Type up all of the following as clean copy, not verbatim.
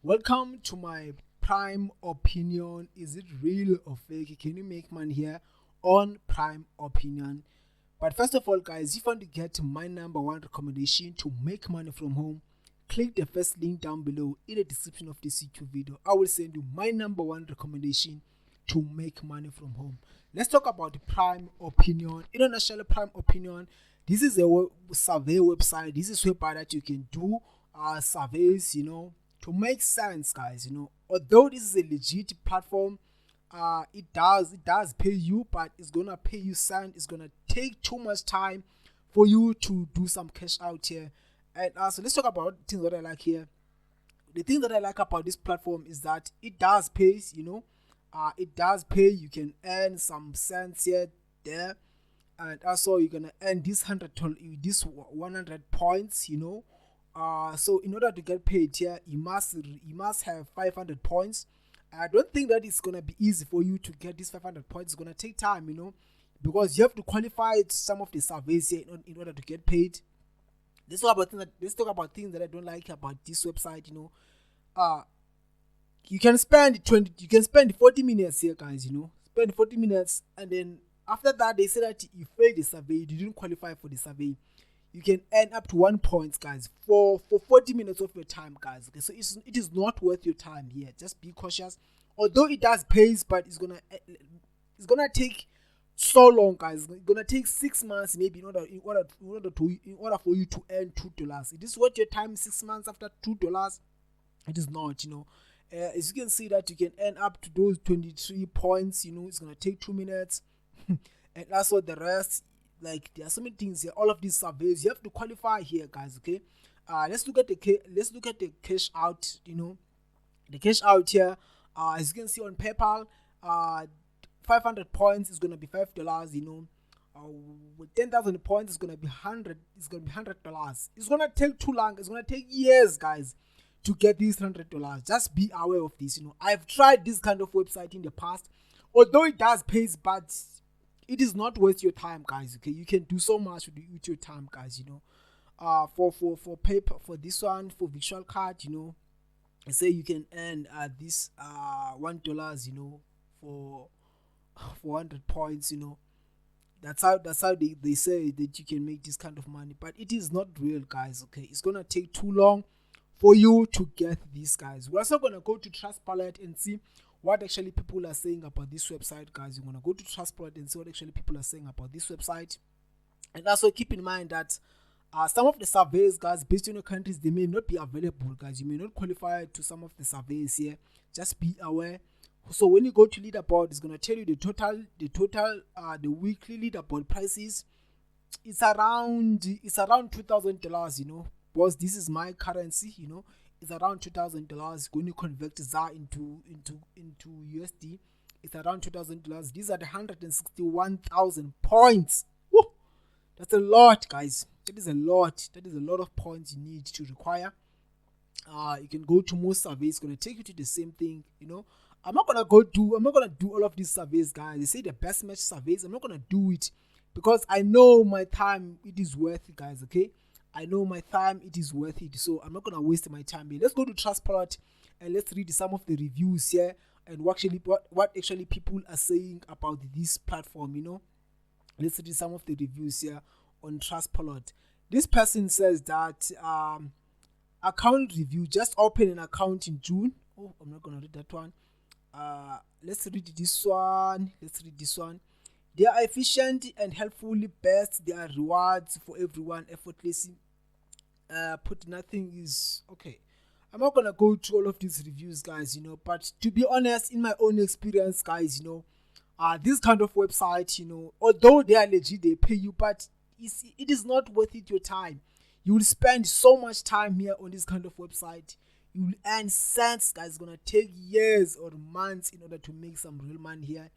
Welcome to my Prime Opinion. Is it real or fake? Can you make money here on Prime Opinion? But first of all, guys, if you want to get my number one recommendation to make money from home, click the first link down below in the description of this YouTube video. I will send you my number one recommendation to make money from home. Let's talk about Prime Opinion. International Prime Opinion. This is a survey website. This is whereby that you can do surveys, to make sense, guys. Although this is a legit platform, it does pay you, but it's gonna pay you cent. It's gonna take too much time for you to do some cash out here. And so let's talk about things that I like here. The thing that I like about this platform is that it does pay. It does pay. You can earn some cents here, there, and also you're gonna earn this 100 points. So in order to get paid here, you must have 500 points. I don't think that it's gonna be easy for you to get these 500 points. It's gonna take time, because you have to qualify some of the surveys here in order to get paid. Let's talk about things that I don't like about this website. You can spend 40 minutes here, guys. Spend 40 minutes, and then after that they say that you failed the survey, you didn't qualify for the survey. You can earn up to 1 point, guys, for 40 minutes of your time, guys. Okay, so it is not worth your time here. Just be cautious. Although it does pay, but it's gonna take so long, guys. It's gonna take 6 months, maybe in order for you to earn $2. It is worth your time. 6 months after $2, it is not. As you can see that you can earn up to those 23 points. It's gonna take 2 minutes, and also the rest. Like, there are so many things here. All of these surveys you have to qualify here, guys. Okay, let's look at the cash out. The cash out here, as you can see on PayPal, 500 points is gonna be $5. With 10,000 points, it's gonna be $100. It's gonna be $100. It's gonna take too long. It's gonna take years, guys, to get these $100. Just be aware of this. I've tried this kind of website in the past. Although it does pay, but it is not worth your time, guys. Okay, you can do so much with your time, guys. For paper, for this one, for virtual card, I say you can earn this $1, for 100 points. That's how they say that you can make this kind of money, but it is not real, guys. Okay, it's gonna take too long for you to get these, guys. We're also gonna go to Trustpilot and see what actually people are saying about this website, guys. You're gonna go to Trustpilot and see what actually people are saying about this website. And also keep in mind that some of the surveys, guys, based on your countries, they may not be available, guys. You may not qualify to some of the surveys here. Just be aware. So when you go to leaderboard, it's gonna tell you the the weekly leaderboard prices. It's around $2,000, because this is my currency. It's around $2,000. When you convert ZAR into USD, it's around $2,000. These are the 161,000 points. Woo! That's a lot, guys. That is a lot. That is a lot of points you need to require. You can go to most surveys. It's gonna take you to the same thing. I'm not gonna do all of these surveys, guys. They say the best match surveys. I'm not gonna do it because I know my time. It is worth it, guys. Okay. I know my time, it is worth it, so I'm not gonna waste my time here. Let's go to Trustpilot and let's read some of the reviews here and what actually people are saying about this platform. Let's read some of the reviews here on Trustpilot. This person says that account review, just open an account in June. Oh, I'm not gonna read that one. Let's read this one. They are efficient and helpfully best. There are rewards for everyone effortlessly. Put nothing is okay. I'm not gonna go through all of these reviews, guys. But to be honest, in my own experience, guys, this kind of website, although they are legit, they pay you, but it is not worth it your time. You will spend so much time here on this kind of website. You will earn cents, guys. It's gonna take years or months in order to make some real money here.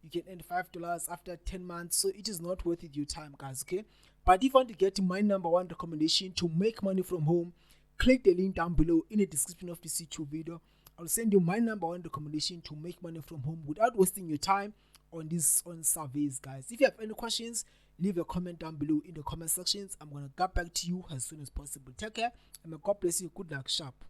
You can earn $5 after 10 months, so it is not worth it your time, guys. Okay, but if you want to get my number one recommendation to make money from home, click the link down below in the description of this YouTube video. I'll send you my number one recommendation to make money from home without wasting your time on surveys, guys. If you have any questions, leave a comment down below in the comment sections. I'm gonna get back to you as soon as possible. Take care, and may God bless you. Good luck, sharp.